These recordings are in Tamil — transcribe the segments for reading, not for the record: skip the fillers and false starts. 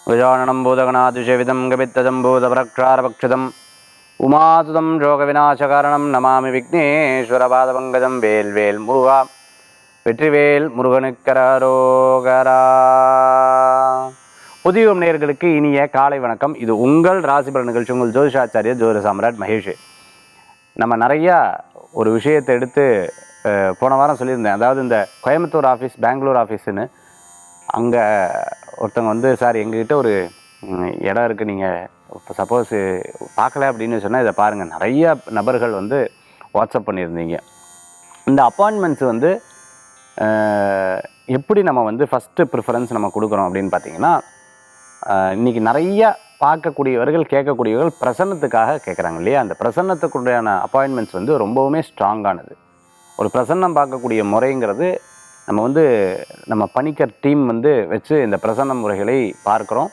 गजाननं भूतगणातिसेवितं गवित्तजम्बूतप्रक्षारभक्षितम् उमासुतं शोकविनाशकारणं नमामि विघ्नेश्वरपादपङ्कजं வேல்வேல் முருகா வெற்றிவேல் முருகனுக்கரோகரா. புதியம் நேயர்களுக்கு இனிய காலை வணக்கம். இது உங்கள் ராசிபலன் நிகழ்ச்சி. உங்கள் ஜோதிஷாச்சாரியர் ஜோதிட சாம்ராட் மகேஷ். நம்ம நிறையா ஒரு விஷயத்தை எடுத்து போன வாரம் சொல்லியிருந்தேன். அதாவது இந்த கோயம்புத்தூர் ஆஃபீஸ், பெங்களூர் ஆஃபீஸுன்னு அங்கே ஒருத்தவங்க வந்து, சார் எங்ககிட்ட ஒரு இடம் இருக்குது, நீங்கள் இப்போ சப்போஸ் பார்க்கல அப்படின்னு சொன்னால் இதை பாருங்கள். நிறைய நபர்கள் வந்து வாட்ஸ்அப் பண்ணியிருந்தீங்க. இந்த அப்பாயின்மெண்ட்ஸ் வந்து எப்படி நம்ம வந்து ஃபஸ்ட்டு ப்ரிஃபரன்ஸ் நம்ம கொடுக்குறோம் அப்படின்னு பார்த்தீங்கன்னா, இன்றைக்கி நிறையா பார்க்கக்கூடியவர்கள், கேட்கக்கூடியவர்கள் பிரசன்னத்துக்காக கேட்குறாங்க இல்லையா? அந்த பிரசன்னத்துக்குண்டான அப்பாயின்மெண்ட்ஸ் வந்து ரொம்பவுமே ஸ்ட்ராங்கானது. ஒரு பிரசன்னம் பார்க்கக்கூடிய முறைங்கிறது நம்ம வந்து நம்ம பணிக்கர் டீம் வந்து வச்சு இந்த பிரசன்ன முறைகளை பார்க்குறோம்.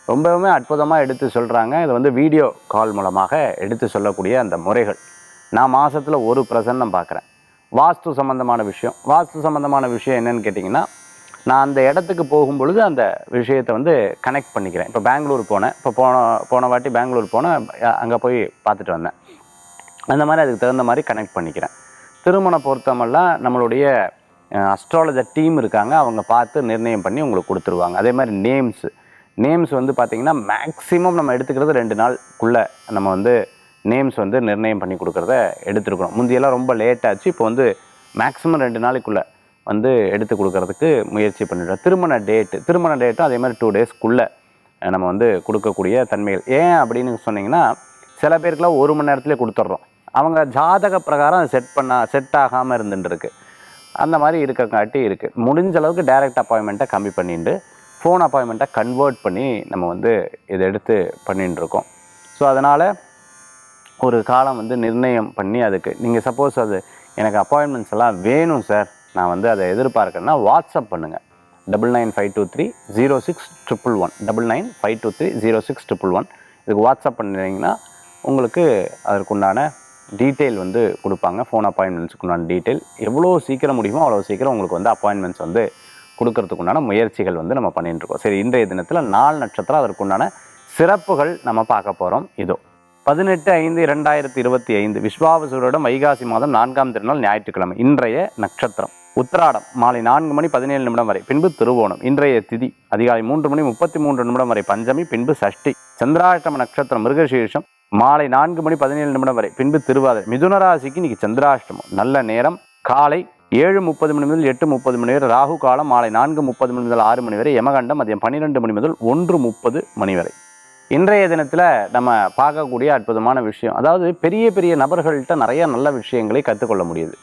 ரொம்பவுமே அற்புதமாக எடுத்து சொல்கிறாங்க. இது வந்து வீடியோ கால் மூலமாக எடுத்து சொல்லக்கூடிய அந்த முறைகள். நான் மாதத்தில் ஒரு பிரசன்னம் பார்க்குறேன். வாஸ்து சம்மந்தமான விஷயம் என்னென்னு கேட்டிங்கன்னா, நான் அந்த இடத்துக்கு போகும்பொழுது அந்த விஷயத்தை வந்து கனெக்ட் பண்ணிக்கிறேன். இப்போ பெங்களூர் போனேன். இப்போ போன வாட்டி பெங்களூர் போனேன், அங்கே போய் பார்த்துட்டு வந்தேன். அந்த மாதிரி அதுக்கு தகுந்த மாதிரி கனெக்ட் பண்ணிக்கிறேன். திருமண பொருத்தமெல்லாம் நம்மளுடைய அஸ்ட்ராலஜர் டீம் இருக்காங்க, அவங்க பார்த்து நிர்ணயம் பண்ணி உங்களுக்கு கொடுத்துருவாங்க. அதே மாதிரி நேம்ஸ் வந்து பார்த்திங்கன்னா மேக்ஸிமம் நம்ம எடுத்துக்கிறது 2 நாளுக்குள்ளே நம்ம வந்து நேம்ஸ் வந்து நிர்ணயம் பண்ணி கொடுக்குறத எடுத்துருக்கணும். முந்தியெல்லாம் ரொம்ப லேட் ஆச்சு. இப்போ வந்து மேக்ஸிமம் 2 நாளைக்குள்ளே வந்து எடுத்து கொடுக்கறதுக்கு முயற்சி பண்ணிடுறோம். திருமண டேட்டும் அதே மாதிரி 2 டேஸ்க்குள்ளே நம்ம வந்து கொடுக்கக்கூடிய தன்மைகள். ஏன் அப்படின்னு சொன்னிங்கன்னா, சில பேருக்குலாம் 1 மணி நேரத்துலேயே கொடுத்துட்றோம். அவங்க ஜாதக பிரகாரம் அது செட் ஆகாமல் இருந்துட்டுருக்கு. அந்த மாதிரி இருக்கக்காட்டி இருக்குது. முடிஞ்ச அளவுக்கு டைரக்ட் அப்பாயின்மெண்ட்டை கம்மி பண்ணிட்டு ஃபோன் அப்பாயின்மெண்ட்டை கன்வெர்ட் பண்ணி நம்ம வந்து இதை எடுத்து பண்ணிட்டுருக்கோம். ஸோ அதனால் ஒரு காலம் வந்து நிர்ணயம் பண்ணி அதுக்கு நீங்கள் சப்போஸ் அது எனக்கு அப்பாயின்மெண்ட்ஸ் எல்லாம் வேணும் சார், நான் வந்து அதை எதிர்பார்க்குறேன்னா வாட்ஸ்அப் பண்ணுங்கள். 9952306111 9952306111 இதுக்கு வாட்ஸ்அப் பண்ணிங்கன்னா உங்களுக்கு அதற்குண்டான டீட்டெயில் வந்து கொடுப்பாங்க. ஃபோன் அப்பாயின்மெண்ட்ஸுக்குண்டான டீட்டெயில் எவ்வளோ சீக்கிரம் முடியுமோ அவ்வளோ சீக்கிரம் உங்களுக்கு வந்து அப்பாயின்மெண்ட்ஸ் வந்து கொடுக்கறதுக்குண்டான முயற்சிகள் வந்து நம்ம பண்ணிட்டுருக்கோம். சரி, இன்றைய தினத்தில் 4 நட்சத்திரம், அதற்குண்டான சிறப்புகள் நம்ம பார்க்க போகிறோம். இதோ 18/5/2025 விஸ்வாவசுரோடம் வைகாசி மாதம் 4ஆம் திருநாள் ஞாயிற்றுக்கிழமை. இன்றைய நட்சத்திரம் உத்திராடம் மாலை 4:17 வரை, பின்பு திருவோணம். இன்றைய திதி அதிகாலை 3:33 வரை பஞ்சமி, பின்பு சஷ்டி. சந்திராஷ்டம நட்சத்திரம் மிருகசீரிஷம் மாலை 4:17 வரை, பின்பு திருவாதிரை. மிதுன ராசிக்கு இன்னைக்கு சந்திராஷ்டமம். நல்ல நேரம் காலை 7:30 முதல் 8:30 வரை, ராகு காலம் மாலை 4:30 முதல் 6 வரை, யமகண்டம் மதியம் 12 முதல் 1:30 வரை. இன்றைய தினத்தில் நம்ம பார்க்கக்கூடிய அற்புதமான விஷயம், அதாவது பெரிய பெரிய நபர்கள்ட்ட நிறைய நல்ல விஷயங்களை கற்றுக்கொள்ள முடியுது.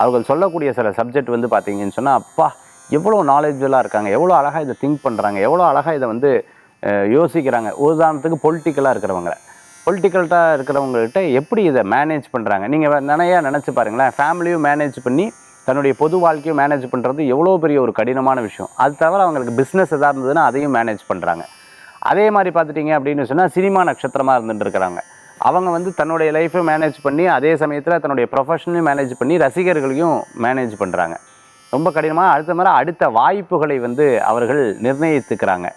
அவர்கள் சொல்லக்கூடிய சில சப்ஜெக்ட் வந்து பார்த்தீங்கன்னு சொன்னால், அப்பா எவ்வளோ நாலேஜ்ஃபுல்லாக இருக்காங்க, எவ்வளோ அழகாக இதை திங்க் பண்ணுறாங்க, எவ்வளோ அழகாக இதை வந்து யோசிக்கிறாங்க. உதாரணத்துக்கு பொலிட்டிக்கல்ட்டாக இருக்கிறவங்ககிட்ட எப்படி இதை மேனேஜ் பண்ணுறாங்க. நீங்கள் நிறையா நினச்சி பாருங்களேன். ஃபேமிலியும் மேனேஜ் பண்ணி தன்னுடைய பொது வாழ்க்கையும் மேனேஜ் பண்ணுறது எவ்வளோ பெரிய ஒரு கடினமான விஷயம். அது தவிர அவங்களுக்கு பிஸ்னஸ் எதாக இருந்ததுன்னா அதையும் மேனேஜ் பண்ணுறாங்க. அதே மாதிரி பார்த்துட்டிங்க அப்படின்னு சொன்னால், சினிமா நட்சத்திரமாக இருந்துட்டு இருக்கிறாங்க. அவங்க வந்து தன்னுடைய லைஃப்பை மேனேஜ் பண்ணி அதே சமயத்தில் தன்னுடைய ப்ரொஃபஷனையும் மேனேஜ் பண்ணி ரசிகர்களையும் மேனேஜ் பண்ணுறாங்க. ரொம்ப கடினமாக அடுத்த வாய்ப்புகளை வந்து அவர்கள் நிர்ணயித்துக்கிறாங்க.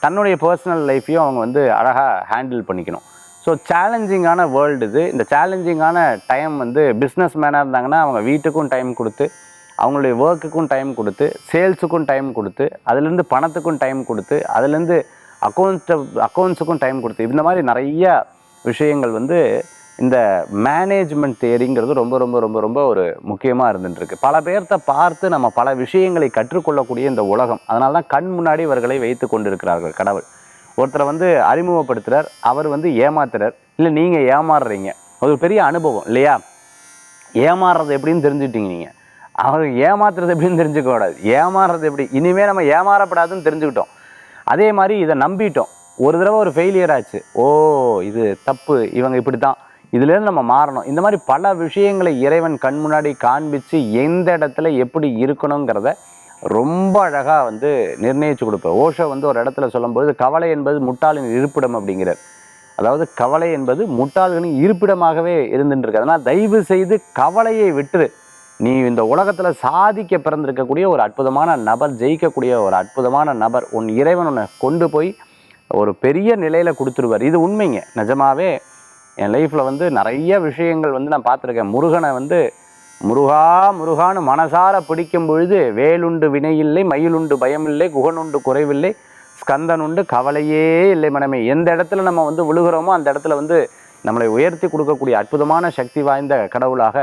தன்னுடைய பர்சனல் லைஃப்பையும் அவங்க வந்து அழகாக ஹேண்டில் பண்ணிக்கணும். ஸோ சேலஞ்சிங்கான வேர்ல்டு இது. இந்த சேலஞ்சிங்கான டைம் வந்து பிஸ்னஸ் மேனாக இருந்தாங்கன்னா அவங்க வீட்டுக்கும் டைம் கொடுத்து, அவங்களுடைய ஒர்க்குக்கும் டைம் கொடுத்து, சேல்ஸுக்கும் டைம் கொடுத்து, அதுலேருந்து பணத்துக்கும் டைம் கொடுத்து, அதுலேருந்து அக்கௌண்ட்ஸுக்கும் டைம் கொடுத்து, இந்த மாதிரி நிறைய விஷயங்கள் வந்து இந்த மேனேஜ்மெண்ட் தியரிங்கிறது ரொம்ப ரொம்ப ரொம்ப ரொம்ப ஒரு முக்கியமாக இருந்துட்டுருக்கு. பல பேர்த்த பார்த்து நம்ம பல விஷயங்களை கற்றுக்கொள்ளக்கூடிய இந்த உலகம். அதனால தான் கண் முன்னாடி இவர்களை வைத்து கொண்டிருக்கிறார்கள் கடவுள். ஒருத்தரை வந்து அறிமுகப்படுத்துகிறார், அவர் வந்து ஏமாத்துறார், இல்லை நீங்கள் ஏமாறுறீங்க. அது ஒரு பெரிய அனுபவம் இல்லையா? ஏமாறுறது எப்படின்னு தெரிஞ்சுக்கிட்டீங்க நீங்கள். அவர் ஏமாத்துறது எப்படின்னு தெரிஞ்சுக்கூடாது. ஏமாறுறது எப்படி, இனிமேல் நம்ம ஏமாறப்படாதுன்னு தெரிஞ்சுக்கிட்டோம். அதே மாதிரி இதை நம்பிட்டோம். ஒரு தடவை ஒரு ஃபெயிலியர் ஆச்சு, ஓ இது தப்பு, இவங்க இப்படி தான், இதுலேருந்து நம்ம மாறணும். இந்த மாதிரி பல விஷயங்களை இறைவன் கண் முன்னாடி காண்பித்து எந்த இடத்துல எப்படி இருக்கணுங்கிறத ரொம்ப அழகாக வந்து நிர்ணயித்து கொடுப்பார். ஓஷோ வந்து ஒரு இடத்துல சொல்லும்போது, கவலை என்பது முட்டாளின் இருப்பிடம் அப்படிங்கிறார். அதாவது கவலை என்பது முட்டாள்களின் இருப்பிடமாகவே இருந்துட்டு இருக்கு. அதனால் தயவு செய்து கவலையை விட்டு நீ இந்த உலகத்தில் சாதிக்க பிறந்திருக்கக்கூடிய ஒரு அற்புதமான நபர், ஜெயிக்கக்கூடிய ஒரு அற்புதமான நபர், உன் இறைவன் உன்னை கொண்டு போய் ஒரு பெரிய நிலையில் கொடுத்துருவார். இது உண்மைங்க. நிஜமாவே என் லைஃப்பில் வந்து நிறைய விஷயங்கள் வந்து நான் பார்த்துருக்கேன். முருகனை வந்து முருகா முருகான்னு மனசார பிடிக்கும் பொழுது வேலுண்டு வினையில்லை, மயிலுண்டு பயமில்லை, குகனுண்டு குறைவில்லை, ஸ்கந்தனுண்டு கவலையே இல்லை மனமே. எந்த இடத்துல நம்ம வந்து விழுகிறோமோ அந்த இடத்துல வந்து நம்மளை உயர்த்தி கொடுக்கக்கூடிய அற்புதமான சக்தி வாய்ந்த கடவுளாக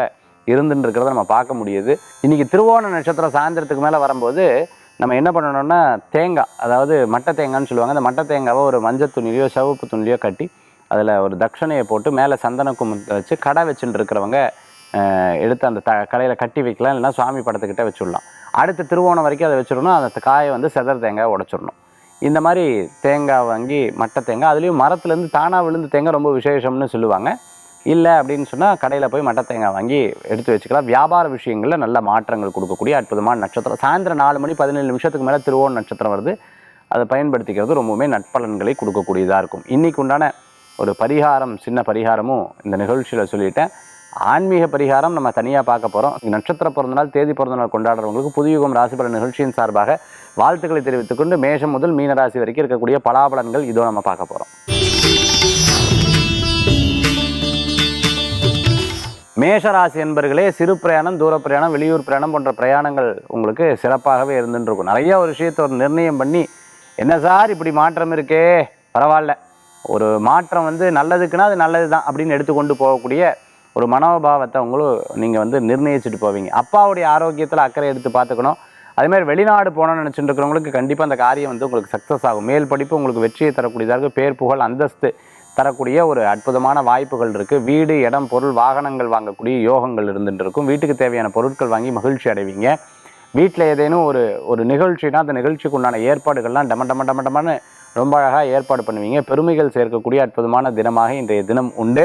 இருந்துட்டு இருக்கிறத நம்ம பார்க்க முடியுது. இன்றைக்கி திருவோண நட்சத்திரம் சாயந்தரத்துக்கு மேலே வரும்போது நம்ம என்ன பண்ணணும்னா தேங்காய், அதாவது மட்டை தேங்காய்னு சொல்லுவாங்க. அந்த மட்டை தேங்காவை ஒரு மஞ்சள் துணிலையோ சிவப்பு துணிலையோ கட்டி அதில் ஒரு தட்சணையை போட்டு மேலே சந்தன குங்குமத்தை வச்சு கடை வச்சுட்டு இருக்கிறவங்க எடுத்து அந்த கடையில் கட்டி வைக்கலாம், இல்லைன்னா சுவாமி படத்துக்கிட்ட வச்சுடலாம். அடுத்த திருவோணம் வரைக்கும் அதை வச்சிடணும். அந்த காயை வந்து செதற தேங்காய் உடைச்சிடணும். இந்த மாதிரி தேங்காய் வாங்கி மட்டை தேங்காய், அதுலேயும் மரத்துலேருந்து தானாக விழுந்து தேங்காய் ரொம்ப விசேஷம்னு சொல்லுவாங்க. இல்லை அப்படின்னு சொன்னால் கடையில் போய் மட்டை தேங்காய் வாங்கி எடுத்து வச்சுக்கலாம். வியாபார விஷயங்களில் நல்ல மாற்றங்கள் கொடுக்கக்கூடிய அற்புதமான நட்சத்திரம். சாயந்தரம் 4:17 மேலே திருவோண நட்சத்திரம் வருது. அதை பயன்படுத்திக்கிறது ரொம்பவுமே நட்பலன்களை கொடுக்கக்கூடியதாக இருக்கும். இன்றைக்கு உண்டான ஒரு பரிகாரம், சின்ன பரிகாரமும் இந்த நிகழ்ச்சியில் சொல்லிட்டேன். ஆன்மீக பரிகாரம் நம்ம தனியாக பார்க்க போகிறோம். நட்சத்திர பிறந்தநாள், தேதி பிறந்தநாள் கொண்டாடுறவங்களுக்கு புதுயுகம் ராசிபலன் நிகழ்ச்சியின் சார்பாக வாழ்த்துக்களை தெரிவித்துக்கொண்டு மேஷம் முதல் மீன ராசி வரைக்கும் இருக்கக்கூடிய பலாபலன்கள் இதோ நம்ம பார்க்க போகிறோம். மேஷராசி என்பர்களே, சிறு பிரயாணம், தூர பிரயாணம், வெளியூர் பிரயாணம் போன்ற பிரயாணங்கள் உங்களுக்கு சிறப்பாகவே இருந்துருக்கும். நிறைய ஒரு விஷயத்தை ஒரு நிர்ணயம் பண்ணி, என்ன சார் இப்படி மாற்றம் இருக்கே, பரவாயில்ல, ஒரு மாற்றம் வந்து நல்லதுக்குன்னா அது நல்லது தான் அப்படின்னு எடுத்துக்கொண்டு போகக்கூடிய ஒரு மனோபாவத்தை உங்களும் நீங்கள் வந்து நிர்ணயிச்சுட்டு போவீங்க. அப்பாவுடைய ஆரோக்கியத்தில் அக்கறை எடுத்து பார்த்துக்கணும். அதேமாதிரி வெளிநாடு போகணும்னு நினச்சிட்டு இருக்கிறவங்களுக்கு கண்டிப்பாக அந்த காரியம் வந்து உங்களுக்கு சக்ஸஸ் ஆகும். மேல் படிப்பு உங்களுக்கு வெற்றியை தரக்கூடியதாக இருக்குது. பேர் புகழ் அந்தஸ்து தரக்கூடிய ஒரு அற்புதமான வாய்ப்புகள் இருக்குது. வீடு, இடம், பொருள், வாகனங்கள் வாங்கக்கூடிய யோகங்கள் இருந்துட்டு இருக்கும். வீட்டுக்கு தேவையான பொருட்கள் வாங்கி மகிழ்ச்சி அடைவீங்க. வீட்டில் ஏதேனும் ஒரு நிகழ்ச்சினா அந்த நிகழ்ச்சிக்கு உண்டான ஏற்பாடுகள்லாம் டமன்னு ரொம்ப அழகாக ஏற்பாடு பண்ணுவீங்க. பெருமைகள் சேர்க்கக்கூடிய அற்புதமான தினமாக இன்றைய தினம் உண்டு.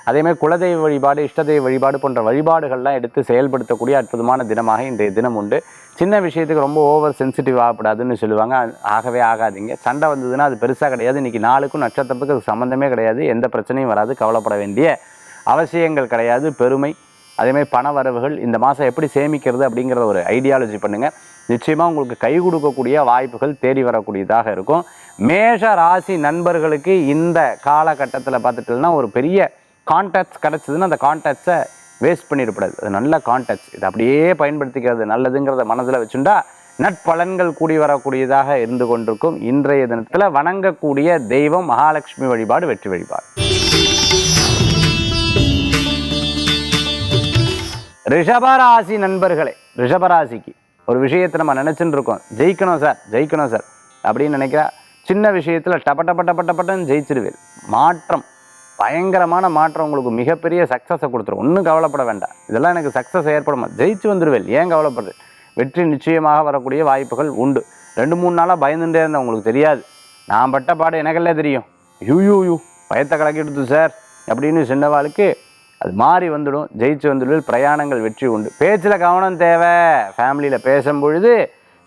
அதேமாதிரி குலதெய்வ வழிபாடு, இஷ்டதெய்வ வழிபாடு போன்ற வழிபாடுகள்லாம் எடுத்து செயல்படுத்தக்கூடிய அற்புதமான தினமாக இன்றைய தினம் உண்டு. சின்ன விஷயத்துக்கு ரொம்ப ஓவர் சென்சிட்டிவ் ஆகக்கூடாதுன்னு சொல்லுவாங்க. ஆகவே ஆகாதீங்க. சண்டை வந்ததுன்னா அது பெருசாக கிடையாது. இன்றைக்கி நாளுக்கும் நட்சத்திரத்துக்கு அது சம்மந்தமே கிடையாது. எந்த பிரச்சனையும் வராது. கவலைப்பட வேண்டிய அவசியங்கள் கிடையாது. பெருமை, அதேமாதிரி பண வரவுகள் இந்த மாதம் எப்படி சேமிக்கிறது அப்படிங்கிறத ஒரு ஐடியாலஜி பண்ணுங்கள். நிச்சயமாக உங்களுக்கு கை கொடுக்கக்கூடிய வாய்ப்புகள் தேடி வரக்கூடியதாக இருக்கும். மேஷ ராசி நண்பர்களுக்கு இந்த காலகட்டத்தில் பார்த்துட்டோம்னா ஒரு பெரிய கான்டாக்ட்ஸ் கிடச்சிதுன்னா அந்த கான்டாக்ட்ஸை வேஸ்ட் பண்ணிடக்கூடாது. அது நல்ல கான்டாக்ட்ஸ், இதை அப்படியே பயன்படுத்திக்கிறது நல்லதுங்கிறத மனதில் வச்சுட்டா நட்பலன்கள் கூடி வரக்கூடியதாக இருந்து கொண்டிருக்கும். இன்றைய தினத்தில் வணங்கக்கூடிய தெய்வம் மகாலட்சுமி வழிபாடு, வெற்றி வழிபாடு. ரிஷபராசி நண்பர்களே, ரிஷபராசிக்கு ஒரு விஷயத்தை நம்ம நினச்சிட்டு இருக்கோம், ஜெயிக்கணும் சார் அப்படின்னு நினைக்கிறா. சின்ன விஷயத்தில் டப்பட்டன்னு ஜெயிச்சிடுவேன். மாற்றம், பயங்கரமான மாற்றம் உங்களுக்கு மிகப்பெரிய சக்ஸஸை கொடுத்துரும். ஒன்றும் கவலைப்பட வேண்டாம். இதெல்லாம் எனக்கு சக்ஸஸ் ஏற்படுமா, ஜெயிச்சு வந்துடுவேன், ஏன் கவலைப்படுறது. வெற்றி நிச்சயமாக வரக்கூடிய வாய்ப்புகள் உண்டு. 2-3 நாளாக பயந்துட்டே இருந்தேன், உங்களுக்கு தெரியாது. நான் பட்ட பாடு எனக்கெல்லாம் தெரியும். யூ பயத்தை கலக்கிடுது சார் அப்படின்னு சின்னவாளுக்கு அது மாறி வந்துடும். ஜெயிச்சு வந்துடுவேன். பிரயாணங்கள் வெற்றி உண்டு. பேச்சில் கவனம் தேவை. ஃபேமிலியில் பேசும்பொழுது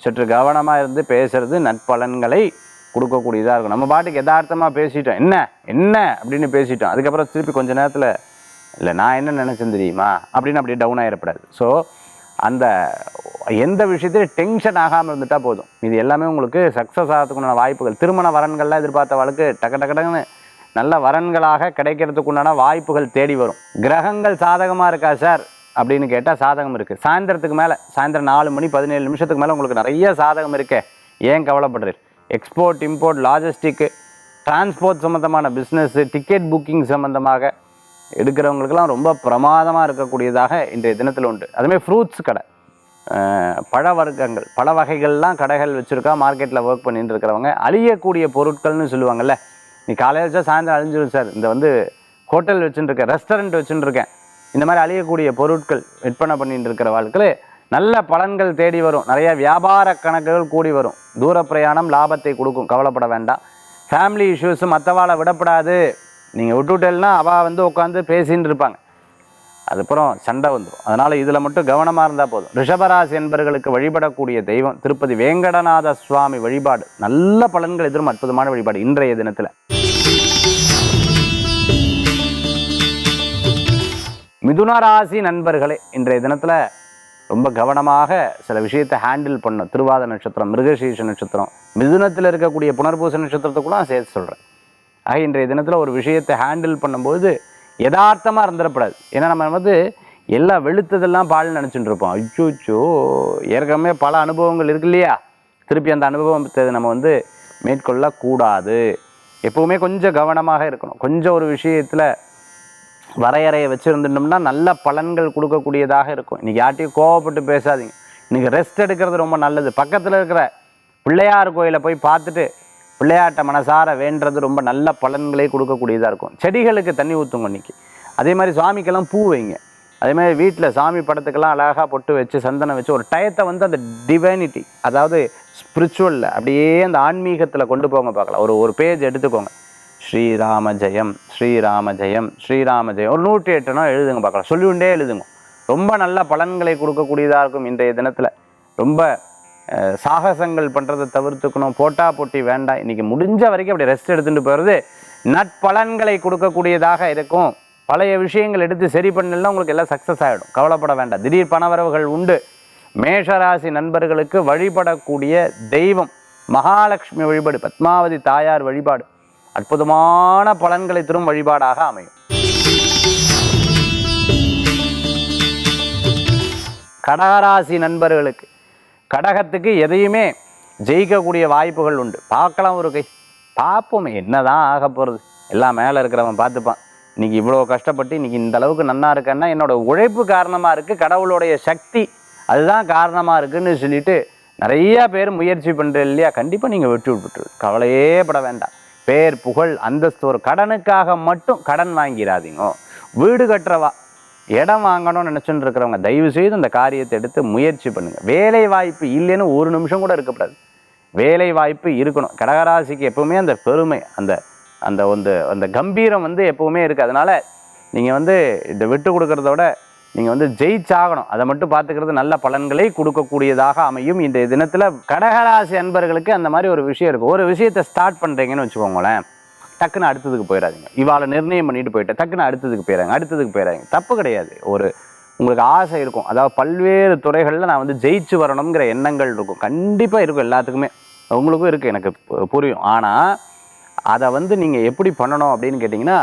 சற்று கவனமாக இருந்து பேசுறது நட்பலன்களை கொடுக்கக்கூடியதாக இருக்கும். நம்ம பாட்டுக்கு யதார்த்தமாக பேசிட்டோம், என்ன அப்படின்னு பேசிட்டோம், அதுக்கப்புறம் திருப்பி கொஞ்ச நேரத்தில் இல்லை நான் என்ன நினச்சேன் தெரியுமா அப்படின்னு அப்படியே டவுன் ஆகிடப்படாது. ஸோ அந்த எந்த விஷயத்தையும் டென்ஷன் ஆகாமல் இருந்துட்டால் போதும். இது எல்லாமே உங்களுக்கு சக்ஸஸ் ஆகிறதுக்குண்டான வாய்ப்புகள். திருமண வரன்கள்லாம் எதிர்பார்த்த வாழ்க்கை டக்குன்னு நல்ல வரன்களாக கிடைக்கிறதுக்குண்டான வாய்ப்புகள் தேடி வரும். கிரகங்கள் சாதகமாக இருக்கா சார் அப்படின்னு கேட்டால் சாதகம் இருக்குது. சாயந்தரம் 4:17 மேலே உங்களுக்கு நிறைய சாதகம் இருக்கே, ஏன் கவலைப்படுறீர். எக்ஸ்போர்ட், இம்போர்ட், லாஜிஸ்டிக்கு, டிரான்ஸ்போர்ட் சம்மந்தமான பிஸ்னஸ்ஸு, டிக்கெட் புக்கிங் சம்மந்தமாக எடுக்கிறவங்களுக்கெல்லாம் ரொம்ப பிரமாதமாக இருக்கக்கூடியதாக இன்றைய தினத்தில் உண்டு. அதுமாதிரி ஃப்ரூட்ஸ் கடை, பழ வர்க்கங்கள், பல வகைகள்லாம் கடைகள் வச்சுருக்கா, மார்க்கெட்டில் ஒர்க் பண்ணிட்டு இருக்கிறவங்க, அழியக்கூடிய பொருட்கள்னு சொல்லுவாங்கள்ல. நீ காலையில் வச்சா சாயந்தரம் அழிஞ்சிடும் சார், இந்த வந்து ஹோட்டல் வச்சுட்டுருக்கேன், ரெஸ்டாரண்ட் வச்சுட்டுருக்கேன், இந்த மாதிரி அழியக்கூடிய பொருட்கள் விற்பனை பண்ணிட்டு இருக்கிற வாழ்க்கையில் நல்ல பலன்கள் தேடி வரும். நிறைய வியாபார கணக்குகள் கூடி வரும். தூர பிரயாணம் லாபத்தை கொடுக்கும், கவலைப்பட வேண்டாம். ஃபேமிலி இஷ்யூஸ் மற்றவாளை விடப்படாது. நீங்கள் விட்டுவிட்டேன்னா அவள் வந்து உட்காந்து பேசின்னு இருப்பாங்க, அதுக்கப்புறம் சண்டை வந்துடும். அதனால் இதில் மட்டும் கவனமாக இருந்தால் போதும். ரிஷபராசி என்பவர்களுக்கு வழிபடக்கூடிய தெய்வம் திருப்பதி வேங்கடநாத சுவாமி வழிபாடு நல்ல பலன்கள் எதிரும் அற்புதமான வழிபாடு இன்றைய தினத்தில். மிதுன ராசி நண்பர்களே, இன்றைய தினத்தில் ரொம்ப கவனமாக சில விஷயத்தை ஹேண்டில் பண்ணும். திருவாத நட்சத்திரம், மிருகசீஷ நட்சத்திரம், மிதுனத்தில் இருக்கக்கூடிய புனர்பூச நட்சத்திரத்தை கூட நான் சேர்த்து சொல்கிறேன். ஆக இன்றைய தினத்தில் ஒரு விஷயத்தை ஹேண்டில் பண்ணும்போது யதார்த்தமாக இருந்துடப்படாது. ஏன்னா நம்ம வந்து எல்லாம் வெளுத்ததெல்லாம் பால் நினச்சிட்டு இருப்போம். அச்சோ, ஏற்கனவே பல அனுபவங்கள் இருக்கு இல்லையா, திருப்பி அந்த அனுபவத்தை நம்ம வந்து மேற்கொள்ளக்கூடாது. எப்போவுமே கொஞ்சம் கவனமாக இருக்கணும். கொஞ்சம் ஒரு விஷயத்தில் வரையறையை வச்சுருந்துட்டோம்னா நல்ல பலன்கள் கொடுக்கக்கூடியதாக இருக்கும். இன்றைக்கி யார்ட்டையும் கோவப்பட்டு பேசாதீங்க. இன்றைக்கி ரெஸ்ட் எடுக்கிறது ரொம்ப நல்லது. பக்கத்தில் இருக்கிற பிள்ளையார் கோயிலை போய் பார்த்துட்டு பிள்ளையாட்டை மனசார வேண்டுறது ரொம்ப நல்ல பலன்களை கொடுக்கக்கூடியதாக இருக்கும். செடிகளுக்கு தண்ணி ஊற்றுங்க இன்றைக்கி. அதே மாதிரி சுவாமிக்கெல்லாம் பூ வைங்க. அதே மாதிரி வீட்டில் சாமி படத்துக்கெல்லாம் அழகாக பொட்டு வச்சு சந்தனம் வச்சு ஒரு டயத்தை வந்து அந்த டிவைனிட்டி, அதாவது ஸ்பிரிச்சுவலில் அப்படியே அந்த ஆன்மீகத்தில் கொண்டு போங்க பார்க்கலாம். ஒரு பேஜ் எடுத்துக்கோங்க. ஸ்ரீராம ஜெயம், ஸ்ரீராம ஜெயம், ஸ்ரீராம ஜெயம் ஒரு 108 நாள் எழுதுங்க பார்க்கலாம். சொல்லிவிண்டே எழுதுங்க. ரொம்ப நல்ல பலன்களை கொடுக்கக்கூடியதாக இருக்கும். இன்றைய தினத்தில் ரொம்ப சாகசங்கள் பண்ணுறதை தவிர்த்துக்கணும். போட்டா போட்டி வேண்டாம். இன்றைக்கி முடிஞ்ச வரைக்கும் அப்படி ரெஸ்ட் எடுத்துகிட்டு போகிறது நற்பலன்களை கொடுக்கக்கூடியதாக இருக்கும். பழைய விஷயங்கள் எடுத்து சரி பண்ணலாம், உங்களுக்கு எல்லாம் சக்ஸஸ் ஆகிடும். கவலைப்பட வேண்டாம். திடீர் பணவரவுகள் உண்டு. மேஷராசி நண்பர்களுக்கு வழிபடக்கூடிய தெய்வம் மகாலட்சுமி வழிபாடு, பத்மாவதி தாயார் வழிபாடு அற்புதமான பலன்களை தரும் வழிபாடாக அமையும். கடகராசி நண்பர்களுக்கு கடகத்துக்கு எதையுமே ஜெயிக்கக்கூடிய வாய்ப்புகள் உண்டு. பார்க்கலாம், ஒரு கை பார்ப்போமே என்னதான் ஆக போகிறது, எல்லாம் மேலே இருக்கிறவன் பார்த்துப்பான். இன்றைக்கி இவ்வளோ கஷ்டப்பட்டு இன்றைக்கி இந்த அளவுக்கு நன்னா இருக்கேன்னா என்னோடய உழைப்பு காரணமாக இருக்குது, கடவுளுடைய சக்தி அதுதான் காரணமாக இருக்குதுன்னு சொல்லிட்டு நிறையா பேர் முயற்சி பண்ணுறது இல்லையா. கண்டிப்பாக நீங்கள் வெற்றி விட்டுரு, கவலையே பட வேண்டாம். பேர் புகழ் அந்தஸ்து, ஒரு கடனுக்காக மட்டும் கடன் வாங்கிறாதீங்க. வீடு கட்டுறவா, இடம் வாங்கணும்னு நினச்சிட்டு இருக்கிறவங்க தயவு செய்து அந்த காரியத்தை எடுத்து முயற்சி பண்ணுங்கள். வேலை வாய்ப்பு இல்லைன்னு ஒரு நிமிஷம் கூட இருக்கக்கூடாது. வேலை வாய்ப்பு இருக்கணும். கடகராசிக்கு எப்பவுமே அந்த பெருமை, அந்த அந்த வந்து அந்த கம்பீரம் வந்து எப்பவுமே இருக்குது. அதனால் நீங்கள் வந்து இதை விட்டு கொடுக்கறத விட நீங்கள் வந்து ஜெயிச்சாகணும். அதை மட்டும் பார்த்துக்கிறது நல்ல பலன்களை கொடுக்கக்கூடியதாக அமையும். இந்த தினத்தில் கடகராசி அன்பர்களுக்கு அந்த மாதிரி ஒரு விஷயம் இருக்குது. ஒரு விஷயத்தை ஸ்டார்ட் பண்ணுறீங்கன்னு வச்சுக்கோங்களேன், டக்குன்னு அடுத்ததுக்கு போயிடாதீங்க. இவாளை நிர்ணயம் பண்ணிட்டு போயிட்டு டக்குன்னு அடுத்ததுக்கு போயிடாங்க. தப்பு கிடையாது. உங்களுக்கு ஆசை இருக்கும், அதாவது பல்வேறு துறைகளில் நான் வந்து ஜெயிச்சு வரணுங்கிற எண்ணங்கள் இருக்கும். கண்டிப்பாக இருக்கும், எல்லாத்துக்குமே. உங்களுக்கும் இருக்குது, எனக்கு புரியும். ஆனால் அதை வந்து நீங்கள் எப்படி பண்ணணும் அப்படின்னு கேட்டிங்கன்னா,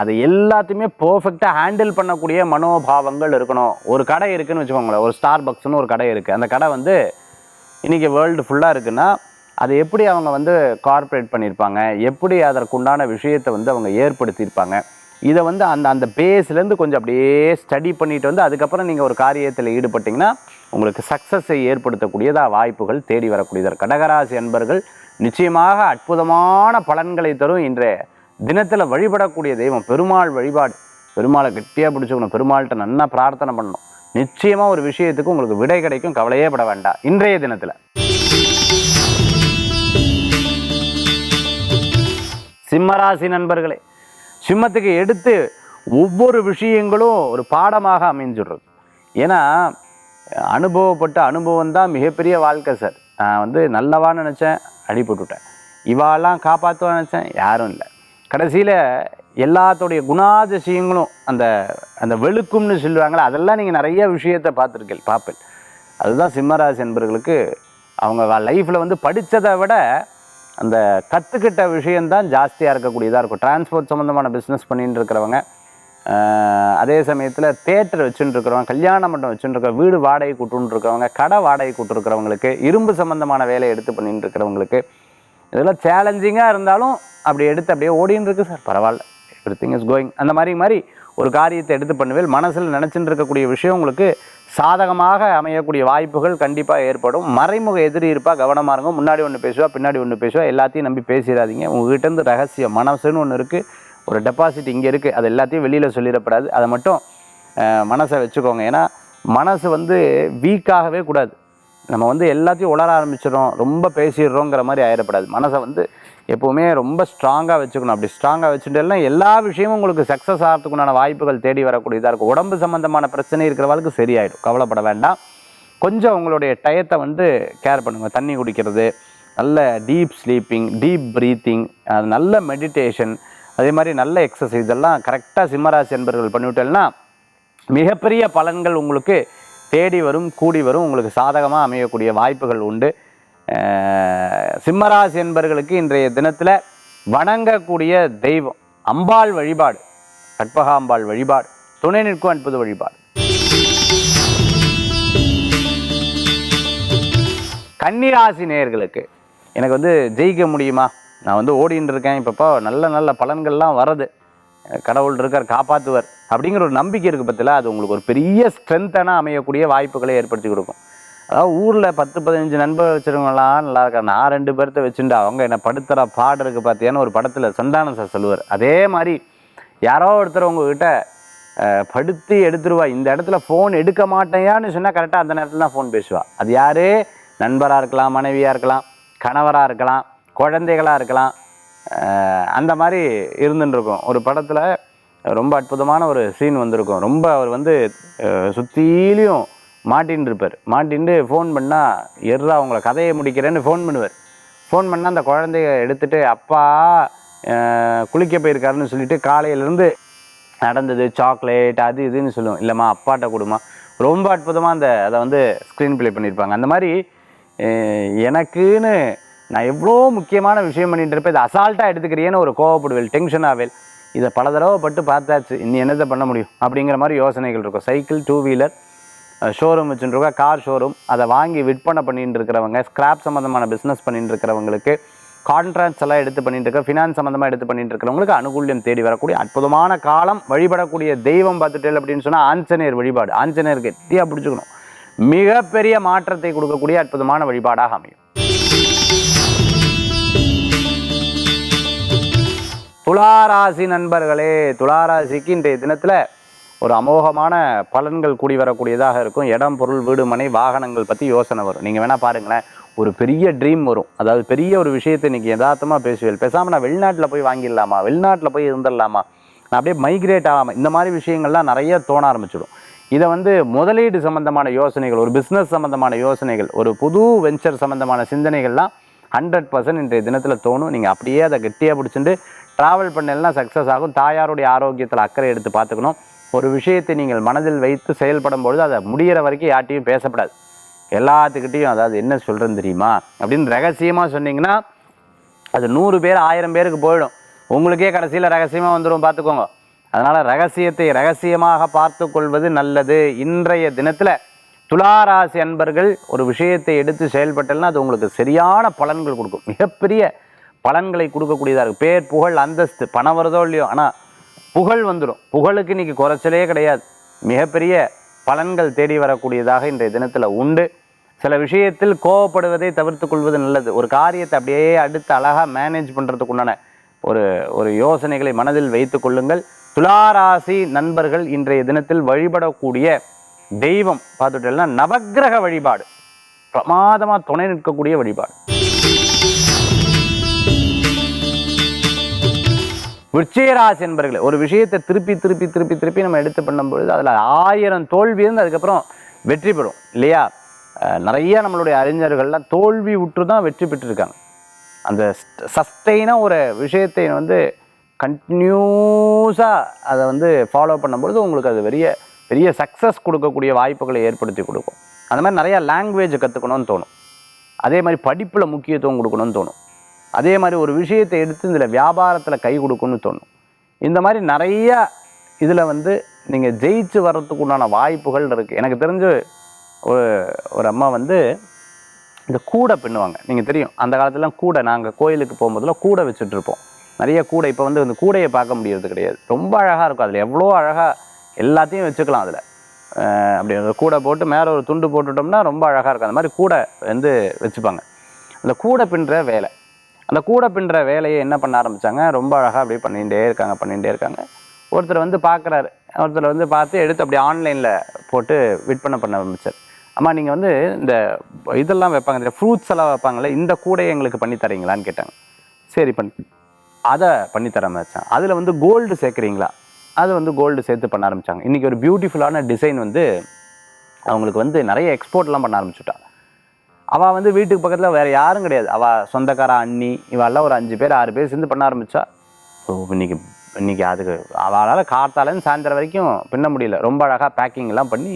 அதை எல்லாத்தையுமே பர்ஃபெக்டாக ஹேண்டில் பண்ணக்கூடிய மனோபாவங்கள் இருக்கணும். ஒரு கடை இருக்குதுன்னு வச்சுக்கோங்களேன், ஒரு ஸ்டார்பக்ஸ்னு ஒரு கடை இருக்குது. அந்த கடை வந்து இன்றைக்கி வேர்ல்டு ஃபுல்லாக இருக்குன்னா அதை எப்படி அவங்க வந்து கார்ப்பரேட் பண்ணியிருப்பாங்க, எப்படி அதற்குண்டான விஷயத்தை வந்து அவங்க ஏற்படுத்தியிருப்பாங்க, இதை வந்து அந்த பேஸ்லேருந்து கொஞ்சம் அப்படியே ஸ்டடி பண்ணிட்டு வந்து அதுக்கப்புறம் நீங்கள் ஒரு காரியத்தில் ஈடுபட்டிங்கன்னா உங்களுக்கு சக்ஸஸை ஏற்படுத்தக்கூடியதாக வாய்ப்புகள் தேடி வரக்கூடியதாக. கடகராசி அன்பர்கள் நிச்சயமாக அற்புதமான பலன்களை தரும். இன்றைய தினத்தில் வழிபடக்கூடிய தெய்வம் பெருமாள் வழிபாடு. பெருமாளை கெட்டியாக பிடிச்சிக்கணும், பெருமாள்கிட்ட நல்லா பிரார்த்தனை பண்ணணும். நிச்சயமாக ஒரு விஷயத்துக்கு உங்களுக்கு விடை கிடைக்கும், கவலையே பட வேண்டாம். இன்றைய தினத்தில் சிம்மராசி நண்பர்களே, சிம்மத்துக்கு எடுத்து ஒவ்வொரு விஷயங்களும் ஒரு பாடமாக அமைஞ்சிடுறது. ஏன்னா அனுபவப்பட்ட அனுபவம் தான் மிகப்பெரிய வாழ்க்கை சார். நான் வந்து நல்லவான்னு நினச்சேன், அடிபட்டுவிட்டேன். இவாலாம் காப்பாற்றுவான்னு நினச்சேன், யாரும் இல்லை. கடைசியில் எல்லாத்தோடைய குணாதிசயங்களும் அந்த அந்த வெளுக்கும்னு சொல்லுவாங்களே, அதெல்லாம் நீங்கள் நிறைய விஷயத்தை பார்ப்பேன். அதுதான் சிம்மராசி என்பவர்களுக்கு அவங்க லைஃப்பில் வந்து படித்ததை விட அந்த கற்றுக்கிட்ட விஷயந்தான் ஜாஸ்தியாக இருக்கக்கூடியதாக இருக்கும். டிரான்ஸ்போர்ட் சம்மந்தமான பிஸ்னஸ் பண்ணிட்டு இருக்கிறவங்க, அதே சமயத்தில் தேட்டர் வச்சுட்டு இருக்கிறவங்க, கல்யாண மண்டபம் வச்சுட்டு இருக்கிறவங்க, வீடு வாடகை கூட்டுன்னு இருக்கிறவங்க, கடை வாடகை கூட்டுருக்கிறவங்களுக்கு, இரும்பு சம்மந்தமான வேலையை எடுத்து பண்ணிட்டு இருக்கிறவங்களுக்கு இதெல்லாம் சேலஞ்சிங்காக இருந்தாலும் அப்படி எடுத்து அப்படியே ஓடின்னு இருக்குது சார், பரவாயில்ல, எவ்ரிதிங் இஸ் கோயிங். அந்த மாதிரி ஒரு காரியத்தை எடுத்து பண்ணுவேன். மனசில் நினச்சிட்டு இருக்கக்கூடிய விஷயம் உங்களுக்கு சாதகமாக அமையக்கூடிய வாய்ப்புகள் கண்டிப்பாக ஏற்படும். மறைமுக எதிரி இருப்பா, கவனமாக இருங்க. முன்னாடி ஒன்று பேசுவா, பின்னாடி ஒன்று பேசுவா, எல்லாத்தையும் நம்பி பேசிடாதீங்க. உங்ககிட்டேருந்து ரகசியம் மனசுன்னு ஒன்று இருக்குது, ஒரு டெபாசிட் இங்கே இருக்குது, அது எல்லாத்தையும் வெளியில் சொல்லிடப்படாது. அதை மட்டும் மனசை வச்சுக்கோங்க. ஏன்னா மனசு வந்து வீக்காகவே கூடாது. நம்ம வந்து எல்லாத்தையும் உளர ஆரம்பிச்சிடறோம், ரொம்ப பேசிடுறோங்கிற மாதிரி ஆயிடப்படாது. மனசை வந்து எப்போவுமே ரொம்ப ஸ்ட்ராங்காக வச்சுக்கணும். அப்படி ஸ்ட்ராங்காக வச்சுட்டேன்னா எல்லா விஷயமும் உங்களுக்கு சக்ஸஸ் ஆகிறதுக்குண்டான வாய்ப்புகள் தேடி வரக்கூடியதாக இருக்கும். உடம்பு சம்மந்தமான பிரச்சனை இருக்கிறவங்களுக்கு சரியாயிடும், கவலைப்பட வேண்டாம். கொஞ்சம் உங்களுடைய டயத்தை வந்து கேர் பண்ணுங்கள். தண்ணி குடிக்கிறது, நல்ல டீப் ஸ்லீப்பிங், டீப் ப்ரீத்திங், அது நல்ல மெடிடேஷன், அதே மாதிரி நல்ல எக்ஸசைஸ், இதெல்லாம் கரெக்டாக சிம்மராசி என்பவர்கள் பண்ணிவிட்டேன்னா மிகப்பெரிய பலன்கள் உங்களுக்கு தேடி வரும், கூடி வரும், உங்களுக்கு சாதகமாக அமையக்கூடிய வாய்ப்புகள் உண்டு. சிம்மராசி என்பர்களுக்கு இன்றைய தினத்தில் வணங்கக்கூடிய தெய்வம் அம்பாள் வழிபாடு, கற்பகாம்பாள் வழிபாடு, துணை நிற்கும் அற்புத வழிபாடு. கன்னிராசி நேயர்களுக்கு எனக்கு வந்து ஜெயிக்க முடியுமா, நான் வந்து ஓடின்னு இருக்கேன், இப்பப்போ நல்ல நல்ல பலன்கள்லாம் வருது, கடவுள் இருக்கார் காப்பாற்றுவார் அப்படிங்கிற ஒரு நம்பிக்கை இருக்குது பற்றில, அது உங்களுக்கு ஒரு பெரிய ஸ்ட்ரென்த்தான அமையக்கூடிய வாய்ப்புகளை ஏற்படுத்தி கொடுக்கும். அதாவது ஊரில் 10-15 நண்பர் வச்சுருவங்களாம் நல்லா இருக்காங்க, நான் 2 பேர்த்த வச்சுட்டு அவங்க என்னை படுத்துகிற பாடு இருக்குது பார்த்தியான்னு ஒரு படத்தில் சந்தானம் சார் சொல்லுவார். அதே மாதிரி யாரோ ஒருத்தர் உங்ககிட்ட படுத்தி எடுத்துருவா, இந்த இடத்துல ஃபோன் எடுக்க மாட்டேயான்னு சொன்னால் கரெக்டாக அந்த நேரத்தில் தான் ஃபோன் பேசுவா. அது யார்? நண்பராக இருக்கலாம், மனைவியாக இருக்கலாம், கணவராக இருக்கலாம், குழந்தைகளாக இருக்கலாம். அந்த மாதிரி இருந்துருக்கும். ஒரு படத்தில் ரொம்ப அற்புதமான ஒரு சீன் வந்திருக்கும். ரொம்ப அவர் வந்து சுற்றிலையும் மாட்டின்னு இருப்பார். மாட்டின்ட்டு ஃபோன் பண்ணால் எர்ரா அவங்கள கதையை முடிக்கிறேன்னு ஃபோன் பண்ணுவார். ஃபோன் பண்ணால் அந்த குழந்தைய எடுத்துகிட்டு அப்பா குளிக்க போயிருக்காருன்னு சொல்லிட்டு காலையிலேருந்து நடந்தது சாக்லேட் அது இதுன்னு சொல்லுவோம். இல்லைம்மா அப்பாட்ட கொடுமா. ரொம்ப அற்புதமாக அதை வந்து ஸ்க்ரீன் ப்ளே பண்ணியிருப்பாங்க. அந்த மாதிரி எனக்குன்னு நான் எவ்வளோ முக்கியமான விஷயம் பண்ணிட்டு இருப்பேன், இதை அசால்ட்டாக எடுத்துக்கிறியேன்னு ஒரு கோவப்படுவேன், டென்ஷன் ஆவேல். இதை பல தடவை பட்டு பார்த்தாச்சு, இன்னும் என்னத்தை பண்ண முடியும் அப்படிங்கிற மாதிரி யோசனைகள் இருக்கும். சைக்கிள், 2 வீலர் ஷோரூம் வச்சுருக்கா, கார் ஷோரூம், அதை வாங்கி விற்பனை பண்ணிட்டு இருக்கிறவங்க, ஸ்கிராப் சம்மந்தமான பிஸ்னஸ் பண்ணிட்டு இருக்கிறவங்களுக்கு, கான்ட்ராக்ட்ஸ் எல்லாம் எடுத்து பண்ணிட்டு இருக்க, ஃபினான்ஸ் சம்மந்தமாக எடுத்து பண்ணிட்டு இருக்கிறவங்களுக்கு அனுகூல்யம் தேடி வரக்கூடிய அற்புதமான காலம். வழிபடக்கூடிய தெய்வம் பார்த்துட்டேன் அப்படின்னு சொன்னால் ஆஞ்சநேயர் வழிபாடு. ஆஞ்சநேயர் கெட்டியாக பிடிச்சிக்கணும், மிகப்பெரிய மாற்றத்தை கொடுக்கக்கூடிய அற்புதமான வழிபாடாக அமையும். துளாராசி நண்பர்களே, துளாராசிக்கு இன்றைய தினத்தில் ஒரு அமோகமான பலன்கள் கூடி வரக்கூடியதாக இருக்கும். இடம், பொருள், வீடு, மனை, வாகனங்கள் பற்றி யோசனை வரும். நீங்கள் வேணால் பாருங்களேன், ஒரு பெரிய ட்ரீம் வரும். அதாவது பெரிய ஒரு விஷயத்தை இன்றைக்கி யதார்த்தமாக பேசுவேன், பேசாமல் நான் வெளிநாட்டில் போய் வாங்கிடலாமா, வெளிநாட்டில் போய் இருந்துடலாமா, நான் அப்படியே மைக்ரேட் ஆகாமல், இந்த மாதிரி விஷயங்கள்லாம் நிறைய தோண ஆரம்பிச்சிடும். இதை வந்து முதலீடு சம்மந்தமான யோசனைகள், ஒரு பிஸ்னஸ் சம்மந்தமான யோசனைகள், ஒரு புது வெஞ்சர் சம்மந்தமான சிந்தனைகள்லாம் 100% இன்றைய தினத்தில் தோணும். நீங்கள் அப்படியே அதை கெட்டியாக பிடிச்சிட்டு ட்ராவல் பண்ணலாம், சக்ஸஸ் ஆகும். தாயாருடைய ஆரோக்கியத்தில் அக்கறை எடுத்து பார்த்துக்கணும். ஒரு விஷயத்தை நீங்கள் மனதில் வைத்து செயல்படும் பொழுது அதை முடிகிற வரைக்கும் யார்ட்டையும் பேசப்படாது. எல்லாத்துக்கிட்டையும் அதாவது என்ன சொல்கிறேன்னு தெரியுமா அப்படின்னு ரகசியமாக சொன்னீங்கன்னா அது 100 பேர் 1000 பேருக்கு போயிடும், உங்களுக்கே கடைசியில் ரகசியமாக வந்துடும், பார்த்துக்கோங்க. அதனால் ரகசியத்தை ரகசியமாக பார்த்து கொள்வது நல்லது. இன்றைய தினத்தில் துளாராசி அன்பர்கள் ஒரு விஷயத்தை எடுத்து செயல்பட்டல்னா அது உங்களுக்கு சரியான பலன்கள் கொடுக்கும், மிகப்பெரிய பலன்களை கொடுக்கக்கூடியதாக இருக்குது. பேர், புகழ், அந்தஸ்து, பணம் வருதோ இல்லையோ, ஆனால் புகழ் வந்துடும். புகழுக்கு இன்றைக்கி குறைச்சலே கிடையாது, மிகப்பெரிய பலன்கள் தேடி வரக்கூடியதாக இன்றைய தினத்தில் உண்டு. சில விஷயத்தில் கோவப்படுவதை தவிர்த்து கொள்வது நல்லது. ஒரு காரியத்தை அப்படியே அடுத்து அழகாக மேனேஜ் பண்ணுறதுக்குண்டான ஒரு யோசனைகளை மனதில் வைத்து கொள்ளுங்கள். துளாராசி நண்பர்கள் இன்றைய தினத்தில் வழிபடக்கூடிய தெய்வம் பார்த்துட்டேன்னா நவக்கிரக வழிபாடு, பிரமாதமாக துணை நிற்கக்கூடிய வழிபாடு. விருச்சிகராசி என்பர்களே, ஒரு விஷயத்தை திருப்பி திருப்பி திருப்பி திருப்பி நம்ம எடுத்து பண்ணும்பொழுது அதில் 1000 தோல்வி இருந்து அதுக்கப்புறம் வெற்றி பெறும் இல்லையா. நிறைய நம்மளுடைய அறிஞர்கள்லாம் தோல்வி உற்று தான் வெற்றி பெற்றிருக்காங்க. அந்த சஸ்டெயினாக ஒரு விஷயத்தை வந்து கண்டினியூஸாக அதை வந்து ஃபாலோ பண்ணும்பொழுது உங்களுக்கு அது பெரிய சக்ஸஸ் கொடுக்கக்கூடிய வாய்ப்புகளை ஏற்படுத்தி கொடுக்கும். அந்த மாதிரி நிறையா லாங்குவேஜ் கற்றுக்கணும்னு தோணும், அதே மாதிரி படிப்பில் முக்கியத்துவம் கொடுக்கணும்னு தோணும், அதே மாதிரி ஒரு விஷயத்தை எடுத்து இதில் வியாபாரத்தில் கை கொடுக்கணும்னு தோணும். இந்த மாதிரி நிறையா இதில் வந்து நீங்கள் ஜெயிச்சு வர்றதுக்கு உண்டான வாய்ப்புகள் இருக்குது. எனக்கு தெரிஞ்சு ஒரு அம்மா வந்து இந்த கூடை பின்னுவாங்க. நீங்கள் தெரியும், அந்த காலத்துலாம் கூடை, நாங்கள் கோயிலுக்கு போகும்போதெல்லாம் கூடை வச்சுட்ருப்போம், நிறைய கூடை. இப்போ வந்து இந்த கூடையை பார்க்க முடியறது கிடையாது, ரொம்ப அழகாக இருக்கும். அதில் எவ்வளோ அழகாக எல்லாத்தையும் வச்சுக்கலாம். அதில் அப்படி கூடை போட்டு மேலே ஒரு துண்டு போட்டுட்டோம்னா ரொம்ப அழகாக இருக்கும். அந்த மாதிரி கூடை வந்து வச்சுப்பாங்க. அந்த கூடை பின்னுற வேலை, அந்த கூடை பின்னுற வேலையை என்ன பண்ண ஆரம்பித்தாங்க, ரொம்ப அழகாக அப்படியே பண்ணிகிட்டே இருக்காங்க. ஒருத்தர் வந்து பார்க்குறாரு, ஒருத்தர் வந்து பார்த்து எடுத்து அப்படி ஆன்லைனில் போட்டு விற்பனை பண்ண ஆரம்பித்தார். அம்மா நீங்கள் வந்து இந்த இதெல்லாம் வைப்பாங்க, இந்த ஃப்ரூட்ஸ் எல்லாம் வைப்பாங்களே, இந்த கூடையை எங்களுக்கு பண்ணி தரீங்களான்னு கேட்டாங்க. சரி அதை பண்ணித்தராமல் வச்சாங்க. அதில் வந்து கோல்டு சேர்க்குறீங்களா, அது வந்து கோல்டு சேர்த்து பண்ண ஆரம்பித்தாங்க. இன்றைக்கி ஒரு பியூட்டிஃபுல்லான டிசைன் வந்து அவங்களுக்கு வந்து நிறைய எக்ஸ்போர்ட்லாம் பண்ண ஆரம்பிச்சுட்டா. அவள் வந்து வீட்டுக்கு பக்கத்தில் வேறு யாரும் கிடையாது, அவள் சொந்தக்கார அண்ணி இவெல்லாம் ஒரு 5 பேர் 6 பேர் சேர்ந்து பண்ண ஆரம்பித்தா. ஸோ இன்றைக்கி அதுக்கு அவளால் காத்தாலேருந்து சாயந்தரம் வரைக்கும் பின்ன முடியல, ரொம்ப அழகாக பேக்கிங்லாம் பண்ணி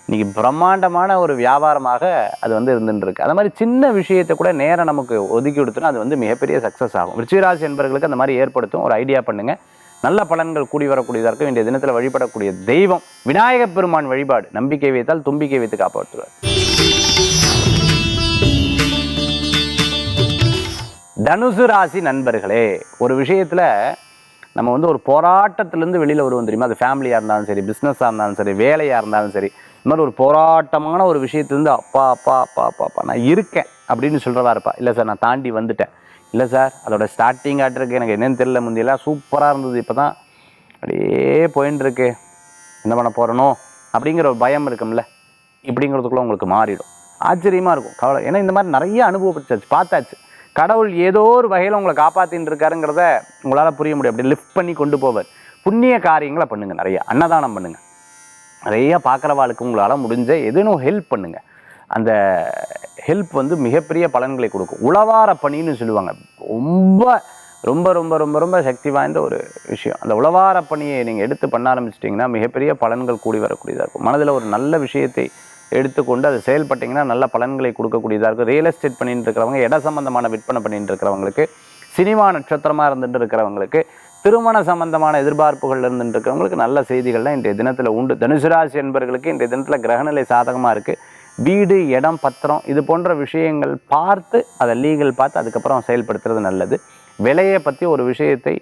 இன்றைக்கி பிரம்மாண்டமான ஒரு வியாபாரமாக அது வந்து இருந்துருக்கு. அது மாதிரி சின்ன விஷயத்தை கூட நேரம் நமக்கு ஒதுக்கி கொடுத்தோன்னா அது வந்து மிகப்பெரிய சக்ஸஸ் ஆகும். விருச்சிகராசி என்பவர்களுக்கு அந்த மாதிரி ஏற்படுத்தும். ஒரு ஐடியா பண்ணுங்கள், நல்ல பலன்கள் கூடி வரக்கூடியதாக இருக்கும். இன்றைய தினத்தில் வழிபடக்கூடிய தெய்வம் விநாயகப் பெருமான் வழிபாடு. நம்பிக்கை வைத்தால் தும்பிக்கை வைத்து காப்பாற்றுவார். தனுசு ராசி நண்பர்களே, ஒரு விஷயத்தில் நம்ம வந்து ஒரு போராட்டத்திலேருந்து வெளியில் வருவோம் தெரியுமா? அது ஃபேமிலியாக இருந்தாலும் சரி, பிஸ்னஸாக இருந்தாலும் சரி, வேலையாக இருந்தாலும் சரி, இந்த மாதிரி ஒரு போராட்டமான ஒரு விஷயத்துலேருந்து அப்பா அப்பா அப்பா அப்பா அப்பா நான் இருக்கேன் அப்படின்னு சொல்கிறதா இருப்பா. இல்லை சார் நான் தாண்டி வந்துட்டேன், இல்லை சார் அதோட ஸ்டார்டிங் ஆகிட்டுருக்கு, எனக்கு என்னென்னு தெரியல, முந்தியெல்லாம் சூப்பராக இருந்தது, இப்போ தான் அப்படியே போயின்னு இருக்கு, என்ன பண்ண போகிறனோ அப்படிங்கிற ஒரு பயம் இருக்கும்ல, இப்படிங்கிறதுக்குள்ளே உங்களுக்கு மாறிடும். ஆச்சரியமாக இருக்கும், கவலை. ஏன்னா இந்த மாதிரி நிறைய அனுபவப்பட்டாச்சு, பார்த்தாச்சு. கடவுள் ஏதோ ஒரு வகையில் உங்களை காப்பாற்றின்னு இருக்காருங்கிறத உங்களால் புரிய முடியும். அப்படி லிஃப்ட் பண்ணி கொண்டு போவார். புண்ணிய காரியங்களை பண்ணுங்கள், நிறைய அன்னதானம் பண்ணுங்கள், நிறைய பார்க்குறவாளுக்கு உங்களால் முடிஞ்ச எதுவும் ஹெல்ப் பண்ணுங்கள். அந்த ஹெல்ப் வந்து மிகப்பெரிய பலன்களை கொடுக்கும். உழவார பணின்னு சொல்லுவாங்க, ரொம்ப ரொம்ப ரொம்ப ரொம்ப ரொம்ப சக்தி வாய்ந்த ஒரு விஷயம். அந்த உழவார பணியை நீங்கள் எடுத்து பண்ண ஆரம்பிச்சிட்டிங்கன்னா மிகப்பெரிய பலன்கள் கூடி வரக்கூடியதாக இருக்கும். மனதில் ஒரு நல்ல விஷயத்தை எடுத்துக்கொண்டு அதை செயல்பட்டிங்கன்னா நல்ல பலன்களை கொடுக்கக்கூடியதாக இருக்கும். ரியல் எஸ்டேட் பண்ணிட்டு இருக்கிறவங்க, இட சம்பந்தமான விற்பனை பண்ணிட்டு இருக்கிறவங்களுக்கு, சினிமா நட்சத்திரமாக இருந்துட்டு இருக்கிறவங்களுக்கு, திருமண சம்பந்தமான எதிர்பார்ப்புகள் இருந்துட்டு இருக்கிறவங்களுக்கு நல்ல செய்திகள்லாம் இன்றைய தினத்தில் உண்டு. தனுசு ராசி என்பவர்களுக்கு இன்றைய தினத்தில் கிரகநிலை சாதகமாக இருக்குது. வீடு, இடம், பத்திரம் இது போன்ற விஷயங்கள் பார்த்து அதை லீகல் பார்த்து அதுக்கப்புறம் செயல்படுத்துறது நல்லது. விலையை பற்றி ஒரு விஷயத்தை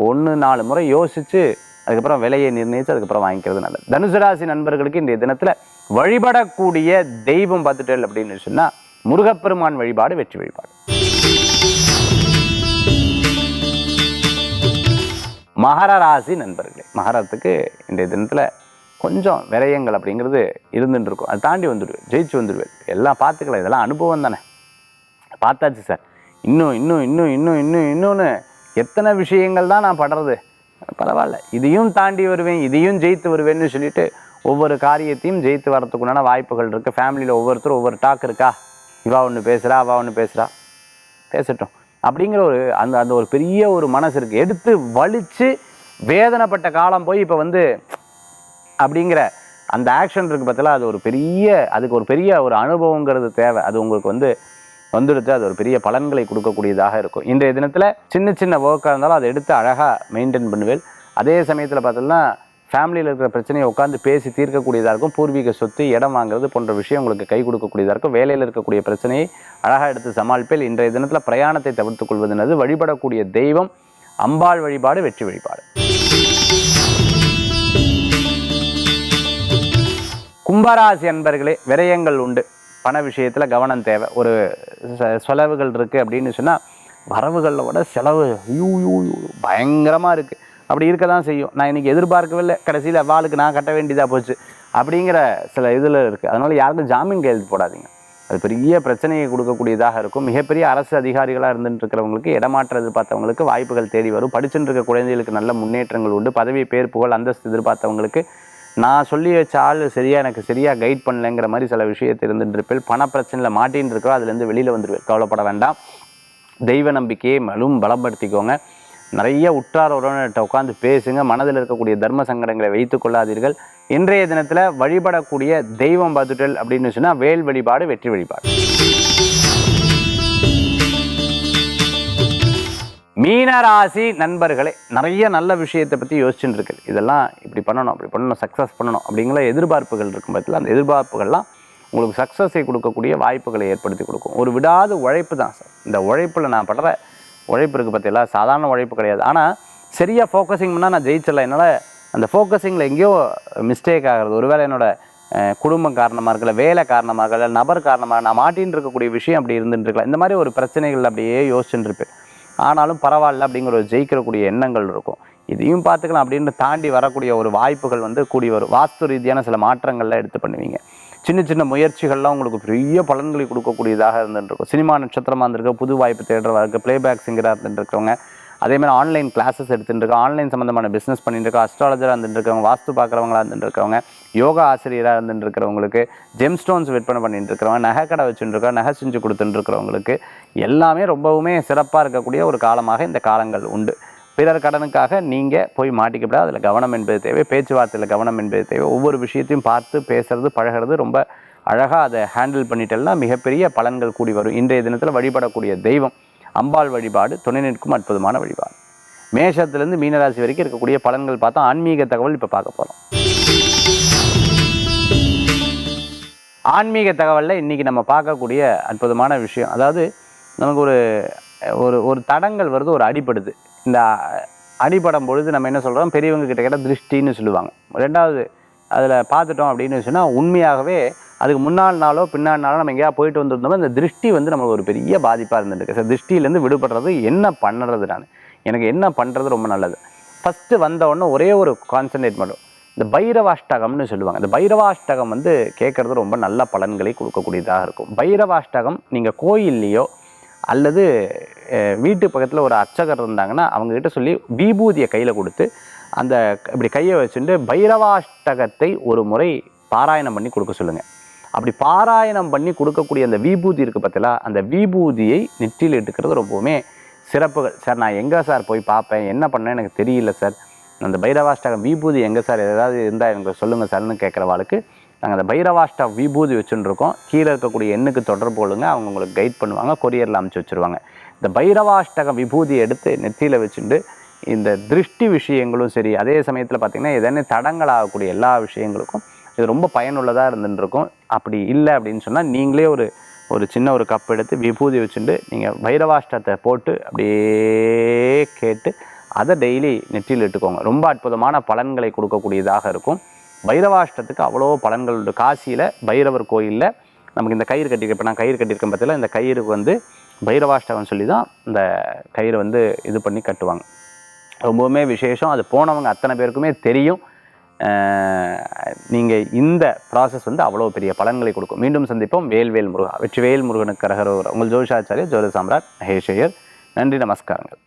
1-4 முறை யோசித்து அதுக்கப்புறம் விலையை நிர்ணயித்து அதுக்கப்புறம் வாங்கிக்கிறது நல்லது. தனுசு ராசி நண்பர்களுக்கு இன்றைய தினத்தில் வழிபடக்கூடிய தெய்வம் பார்த்துட்டேன் அப்படின்னு சொன்னால் முருகப்பெருமான் வழிபாடு வெற்றி வழிபாடு. மகர ராசி நண்பர்களே, மகரத்துக்கு இன்றைய தினத்தில் கொஞ்சம் விரயங்கள் அப்படிங்கிறது இருந்துட்டு இருக்கும். அதை தாண்டி வந்துடுவேன், ஜெயிச்சு வந்துடுவேன், எல்லாம் பார்த்துக்கலாம், இதெல்லாம் அனுபவம் தானே, பார்த்தாச்சு சார், இன்னொன்று எத்தனை விஷயங்கள் தான் நான் படுறது, பரவாயில்ல இதையும் தாண்டி வருவேன், இதையும் ஜெயித்து வருவேன்னு சொல்லிட்டு ஒவ்வொரு காரியத்தையும் ஜெயித்து வரத்துக்குண்டான வாய்ப்புகள் இருக்குது. ஃபேமிலியில் ஒவ்வொருத்தரும் ஒவ்வொரு டாக் இருக்கா, இவா ஒன்று பேசுகிறா அவா ஒன்று பேசுகிறா, பேசட்டும் அப்படிங்கிற ஒரு அந்த ஒரு பெரிய ஒரு மனசு இருக்குது. எடுத்து வலித்து வேதனைப்பட்ட காலம் போய் இப்போ வந்து அப்படிங்கிற அந்த ஆக்ஷன் இருக்குது பார்த்தீங்களா, அது ஒரு பெரிய, அதுக்கு ஒரு பெரிய ஒரு அனுபவங்கிறது தேவை. அது உங்களுக்கு வந்துடுத்து அது ஒரு பெரிய பலன்களை கொடுக்கக்கூடியதாக இருக்கும். இன்றைய தினத்தில் சின்ன சின்ன ஒர்க்காக இருந்தாலும் அதை எடுத்து அழகாக மெயின்டைன் பண்ணுவேன். அதே சமயத்தில் பார்த்தோம்னா ஃபேமிலியில் இருக்கிற பிரச்சனையை உட்காந்து பேசி தீர்க்கக்கூடியதாக இருக்கும். பூர்வீக சொத்து, இடம் வாங்குறது போன்ற விஷயம் உங்களுக்கு கை கொடுக்கக்கூடியதாக இருக்கும். வேலையில் இருக்கக்கூடிய பிரச்சனையை அழகாக எடுத்து சமாளிப்பேன். இன்றைய தினத்தில் பிரயாணத்தை தவிர்த்துக் கொள்வதுனது. வழிபடக்கூடிய தெய்வம் அம்பாள் வழிபாடு வெற்றி வழிபாடு. கும்பராசி அன்பர்களே, விரயங்கள் உண்டு, பண விஷயத்தில் கவனம் தேவை. ஒரு செலவுகள் இருக்குது அப்படின்னு சொன்னால் வரவுகளில் விட செலவு பயங்கரமாக இருக்குது. அப்படி இருக்க தான் செய்யும். நான் இன்றைக்கி எதிர்பார்க்கவே இல்லை, கடைசியில் வாளுக்கு நான் கட்ட வேண்டியதாக போச்சு அப்படிங்கிற சில இதில் இருக்குது. அதனால் யாருக்கும் ஜாமீன் கையெழுத்து போடாதீங்க, அது பெரிய பிரச்சனையை கொடுக்கக்கூடியதாக இருக்கும். மிகப்பெரிய அரசு அதிகாரிகளாக இருந்துட்டு இருக்கிறவங்களுக்கு, இடமாற்றம் எதிர்பார்த்தவங்களுக்கு வாய்ப்புகள் தேடி வரும். படிச்சுட்டு இருக்க குழந்தைகளுக்கு நல்ல முன்னேற்றங்கள் உண்டு. பதவி, பேர், புகழ், அந்தஸ்து எதிர்பார்த்தவங்களுக்கு நான் சொல்லி வச்ச ஆள் எனக்கு சரியாக கைட் பண்ணலைங்கிற மாதிரி சில விஷயத்தை இருந்துட்டு இருப்பேன். பண பிரச்சனையில் மாட்டின்னு இருக்கிறோம், அதுலேருந்து வெளியில் வந்துடுவேன். கவலைப்பட வேண்டாம். தெய்வ நம்பிக்கையை மேலும் பலப்படுத்திக்கோங்க. நிறைய உற்றார் உறவினர்கிட்ட உட்காந்து பேசுங்க. மனதில் இருக்கக்கூடிய தர்ம சங்கடங்களை வைத்து கொள்ளாதீர்கள். இன்றைய தினத்தில் வழிபடக்கூடிய தெய்வம் பார்த்துட்டல் அப்படின்னு சொன்னால் வேல் வழிபாடு வெற்றி வழிபாடு. மீனராசி நண்பர்களே, நிறைய நல்ல விஷயத்தை பற்றி யோசிச்சுட்டு இருக்கு. இதெல்லாம் இப்படி பண்ணணும், அப்படி பண்ணணும், சக்ஸஸ் பண்ணணும் அப்படிங்கிற எதிர்பார்ப்புகள் இருக்கும் பட்சத்தில் அந்த எதிர்பார்ப்புகள்லாம் உங்களுக்கு சக்ஸஸை கொடுக்கக்கூடிய வாய்ப்புகளை ஏற்படுத்தி கொடுக்கும். ஒரு விடாத உழைப்பு தான் சார். இந்த உழைப்பில் நான் படுற உழைப்பு இருக்குது பார்த்தீங்களா, சாதாரண உழைப்பு கிடையாது. ஆனால் சரியாக ஃபோக்கஸிங் பண்ணால் நான் ஜெயிச்சிடலாம். என்னால் அந்த ஃபோக்கஸிங்கில் எங்கேயோ மிஸ்டேக் ஆகிறது. ஒருவேளை என்னோடய குடும்பம் காரணமாக இருக்கல, வேலை காரணமாக இருக்கல, நபர் காரணமாக நான் மாட்டின்னு இருக்கக்கூடிய விஷயம் அப்படி இருந்துட்டு இருக்கலாம். இந்த மாதிரி ஒரு பிரச்சனைகள் அப்படியே யோசிச்சுட்டு இருப்பேன். ஆனாலும் பரவாயில்ல அப்படிங்கிற ஒரு ஜெயிக்கக்கூடிய எண்ணங்கள் இருக்கும். இதையும் பார்த்துக்கலாம் அப்படின்னு தாண்டி வரக்கூடிய ஒரு வாய்ப்புகள் வந்து கூடி வரும். வாஸ்து ரீதியான சில மாற்றங்கள்லாம் எடுத்து பண்ணுவீங்க. சின்ன சின்ன முயற்சிகள்லாம் உங்களுக்கு பெரிய பலன்களை கொடுக்கக்கூடியதாக இருந்துருக்கும். சினிமா நட்சத்திரமாக இருந்திருக்க, புது வாய்ப்பு தேடுறவங்க, பிளேபேக் சிங்கராக இருந்துருக்கவங்க, அதேமாதிரி ஆன்லைன் கிளாஸஸ் எடுத்துகிட்டு இருக்கோம், ஆன்லைன் சம்மந்தமான பிஸ்னஸ் பண்ணிட்டு இருக்கோம், அஸ்ட்ராலஜராக இருந்துட்டு இருக்கவங்க, வாஸ்து பார்க்குறவங்களா இருந்துட்டு இருக்கவங்க, யோகா ஆசிரியராக இருந்துட்டு இருக்கிறவங்களுக்கு, ஜெம் ஸ்டோன்ஸ் விற்பனை பண்ணிட்டு இருக்கிறவங்க, நகை கடை வச்சுட்டு இருக்கோம், நகை செஞ்சு கொடுத்துட்டு இருக்கிறவங்களுக்கு எல்லாமே ரொம்பவுமே சிறப்பாக இருக்கக்கூடிய ஒரு காலமாக இந்த காலங்கள் உண்டு. பிறர் கடனுக்காக நீங்கள் போய் மாட்டிக்கப்படாது. அதில் கவனம் என்பது தேவை. பேச்சுவார்த்தையில் கவனம் என்பது தேவை. ஒவ்வொரு விஷயத்தையும் பார்த்து பேசுறது பழகிறது ரொம்ப அழகாக அதை ஹேண்டில் பண்ணிட்டேன்னா மிகப்பெரிய பலன்கள் கூடி வரும். இன்றைய தினத்தில் வழிபடக்கூடிய தெய்வம் அம்பாள் வழிபாடு துணை நிற்கும் அற்புதமான வழிபாடு. மேஷத்துலேருந்து மீனராசி வரைக்கும் இருக்கக்கூடிய பலன்கள் பார்த்தா ஆன்மீக தகவல் இப்போ பார்க்க போகிறோம். ஆன்மீக தகவலில் இன்றைக்கி நம்ம பார்க்கக்கூடிய அற்புதமான விஷயம், அதாவது நமக்கு ஒரு ஒரு ஒரு தடங்கள் வருது, ஒரு அடிபடுது. இந்த அடிபடும் பொழுது நம்ம என்ன சொல்கிறோம், பெரியவங்க கிட்ட கேட்டால் திருஷ்டின்னு சொல்லுவாங்க. ரெண்டாவது அதில் பார்த்துட்டோம் அப்படின்னு சொன்னால் உண்மையாகவே அதுக்கு முன்னாள் நாளோ பின்னாடி நாளோ நம்ம எங்கேயா போயிட்டு வந்துருந்தோமோ இந்த திருஷ்டி வந்து நம்மளுக்கு ஒரு பெரிய பாதிப்பாக இருந்துருக்கு. சார் திருஷ்டியிலேருந்து விடுபடுறது என்ன பண்ணுறது, எனக்கு என்ன பண்ணுறது ரொம்ப நல்லது. ஃபஸ்ட்டு வந்தவுடனே ஒரே ஒரு கான்சன்ட்ரேட் பண்ணும், இந்த பைரவாஷ்டகம்னு சொல்லுவாங்க. இந்த பைரவாஷ்டகம் வந்து கேட்குறது ரொம்ப நல்ல பலன்களை கொடுக்கக்கூடியதாக இருக்கும். பைரவாஷ்டகம் நீங்கள் கோயில்லையோ அல்லது வீட்டு பக்கத்தில் ஒரு அர்ச்சகர் இருந்தாங்கன்னா அவங்கக்கிட்ட சொல்லி விபூதியை கையில் கொடுத்து அந்த இப்படி கையை வச்சுட்டு பைரவாஷ்டகத்தை ஒரு முறை பாராயணம் பண்ணி கொடுக்க சொல்லுங்கள். அப்படி பாராயணம் பண்ணி கொடுக்கக்கூடிய அந்த விபூதி இருக்குது பார்த்தீங்களா, அந்த விபூதியை நெற்றியில் இட்டுக்கிறது ரொம்பவுமே சிறப்புகள். சார் நான் எங்கே சார் போய் பார்ப்பேன், என்ன பண்ணேன் எனக்கு தெரியல சார், அந்த பைரவாஷ்டகம் விபூதி எங்கே சார், ஏதாவது இருந்தால் எனக்கு சொல்லுங்கள் சார்னு கேட்குறவாளுக்கு நாங்கள் அந்த பைரவாஷ்ட விபூதி வச்சுருக்கோம். கீழே இருக்கக்கூடிய எண்ணுக்கு தொடர்பு கொள்ளுங்க, அவங்க உங்களுக்கு கைட் பண்ணுவாங்க, கொரியரில் அனுப்பிச்சி வச்சுருவாங்க. இந்த பைரவாஷ்டக விபூதியை எடுத்து நெற்றியில் வச்சுட்டு இந்த திருஷ்டி விஷயங்களும் சரி, அதே சமயத்தில் பார்த்திங்கன்னா எதனா தடங்களாகக்கூடிய எல்லா விஷயங்களுக்கும் இது ரொம்ப பயனுள்ளதாக இருந்துருக்கும். அப்படி இல்லை அப்படின்னு சொன்னால் நீங்களே ஒரு சின்ன ஒரு கப் எடுத்து விபூதி வச்சுட்டு நீங்கள் பைரவாஷ்டத்தை போட்டு அப்படியே கேட்டு அதை டெய்லி நெற்றியில் இட்டுக்கோங்க. ரொம்ப அற்புதமான பலன்களை கொடுக்கக்கூடியதாக இருக்கும். பைரவாஷ்டத்துக்கு அவ்வளோ பலன்கள் உண்டு. காசியில் பைரவர் கோயிலில் நமக்கு இந்த கயிறு கட்டியிருக்கேன், இப்போ நான் கயிறு கட்டியிருக்கேன் பார்த்தீங்களா, இந்த கயிறுக்கு வந்து பைரவாஷ்டகம் சொல்லி தான் இந்த கயிறை வந்து இது பண்ணி கட்டுவாங்க. ரொம்பவுமே விசேஷம். அது போனவங்க அத்தனை பேருக்குமே தெரியும். நீங்கள் இந்த ப்ராசஸ் வந்து அவ்வளோ பெரிய பலன்களை கொடுக்கும். மீண்டும் சந்திப்போம். வேல்வேல் முருகா. வெற்றிவேல் முருகனுக்கு கரகரோகரா. உங்கள் ஜோதிஷாச்சாரியர் ஜோதிட சாம்ராட் மகேஷ் ஐயர். நன்றி, நமஸ்காரங்கள்.